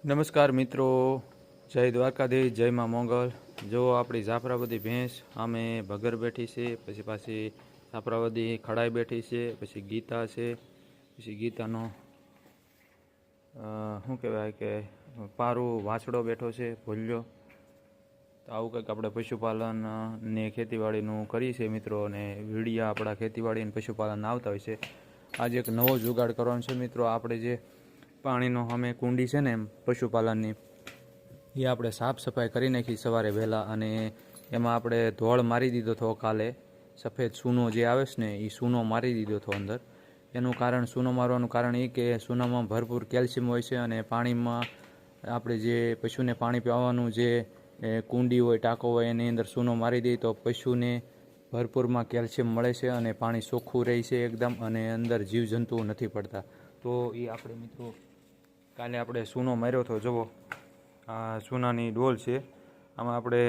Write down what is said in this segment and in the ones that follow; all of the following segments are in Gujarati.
નમસ્કાર મિત્રો, જય દ્વારકાધીશ, જય માં મોગલ। જો આપણી જાફરાવદી ભેંસ આમે ભગર બેઠી છે, પછી પાછી જાફરાવદી ખડાઈ બેઠી છે, પછી ગીતા છે, પછી ગીતાનો શું કહેવાય કે પારું વાછડો બેઠો છે ભૂલ્યો। તો આવું કંઈક આપણે પશુપાલન ને ખેતીવાડીનું કરીએ છીએ મિત્રો, અને વિડીયા આપણા ખેતીવાડી અને પશુપાલન આવતા હોય છે। આજે એક નવો જુગાડ કરવાનો છે મિત્રો। આપણે જે પાણીનો અમે કુંડી છે ને એમ પશુપાલનની, એ આપણે સાફ સફાઈ કરી નાખી સવારે વહેલા, અને એમાં આપણે ધોળ મારી દીધો હતો કાલે। સફેદ સૂનો જે આવે છે ને એ સૂનો મારી દીધો હતો અંદર। એનું કારણ, સૂનો મારવાનું કારણ એ કે સૂનામાં ભરપૂર કેલ્શિયમ હોય છે, અને પાણીમાં આપણે જે પશુને પાણી પીવાનું જે કુંડી હોય, ટાંકો હોય, એની અંદર સૂનો મારી દઈએ તો પશુને ભરપૂરમાં કેલ્શિયમ મળે છે, અને પાણી ચોખ્ખું રહે છે એકદમ, અને અંદર જીવજંતુઓ નથી પડતા। તો એ આપણે મિત્રો કાલે આપણે સૂનો માર્યો હતો। જુઓ, આ સૂનાની ડોલ છે, આમાં આપણે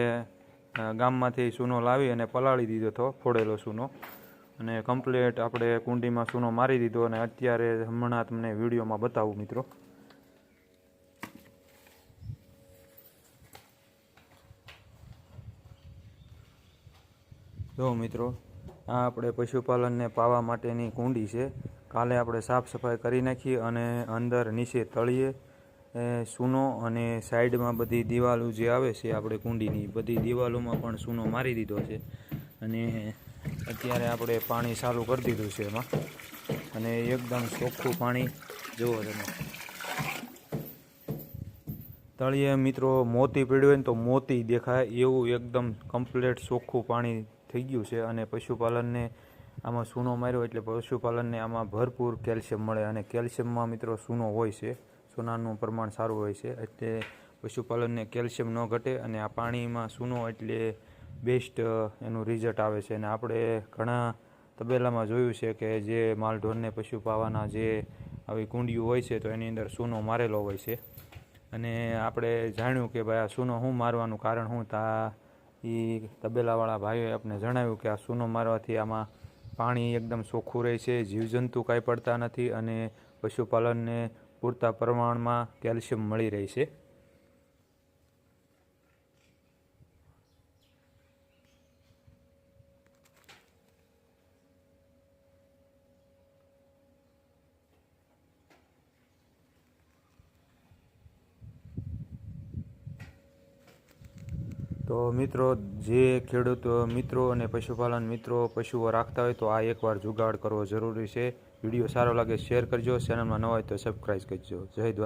ગામમાંથી સૂનો લાવી અને પલાળી દીધો હતો, ફોડેલો સૂનો, અને કમ્પ્લીટ આપણે કુંડીમાં સૂનો મારી દીધો, અને અત્યારે હમણાં તમને વિડીયોમાં બતાવું મિત્રો। જો મિત્રો, આ આપણે પશુપાલનને પાવા માટેની કુંડી છે। કાલે આપણે સાફ સફાઈ કરી નાખી, અને અંદર નીચે તળિયે સૂનો, અને સાઈડમાં બધી દિવાલો જે આવે છે આપણે કુંડીની બધી દિવાલોમાં પણ સૂનો મારી દીધો છે। અને અત્યારે આપણે પાણી ચાલુ કરી દીધું છે એમાં, અને એકદમ ચોખ્ખું પાણી જુઓ તમે। તળિયે મિત્રો મોતી પીડ્યું હોય ને તો મોતી દેખાય એવું એકદમ કમ્પ્લીટ ચોખ્ખું પાણી થઈ ગયું છે। અને પશુપાલનને આમાં સૂનો માર્યો એટલે પશુપાલનને આમાં ભરપૂર કેલ્શિયમ મળે, અને કેલ્શિયમમાં મિત્રો સૂનો હોય છે, સોનાનું પ્રમાણ સારું હોય છે, એટલે પશુપાલનને કેલ્શિયમ ન ઘટે, અને આ પાણીમાં સૂનો એટલે બેસ્ટ એનું રિઝલ્ટ આવે છે। અને આપણે ઘણા તબેલામાં જોયું છે કે જે માલઢોરને પશુ પાવાના જે આવી કુંડીઓ હોય છે તો એની અંદર સૂનો મારેલો હોય છે। અને આપણે જાણ્યું કે ભાઈ આ સૂનો શું મારવાનું કારણ શું, તા એ તબેલાવાળા ભાઈઓએ આપણે જણાવ્યું કે આ સૂનો મારવાથી આમાં પાણી એકદમ ચોખ્ખું રહે છે, જીવજંતુ કાંઈ પડતા નથી, અને પશુપાલનને પૂરતા પ્રમાણમાં કેલ્શિયમ મળી રહે છે। તો મિત્રો, જે ખેડૂત મિત્રો અને પશુપાલન મિત્રો પશુઓ રાખતા હોય તો આ એકવાર જુગાડ કરવો જરૂરી છે। વિડીયો સારો લાગે શેર કરજો, ચેનલમાં ન હોય તો સબસ્ક્રાઈબ કરજો। જય દ્વારકા।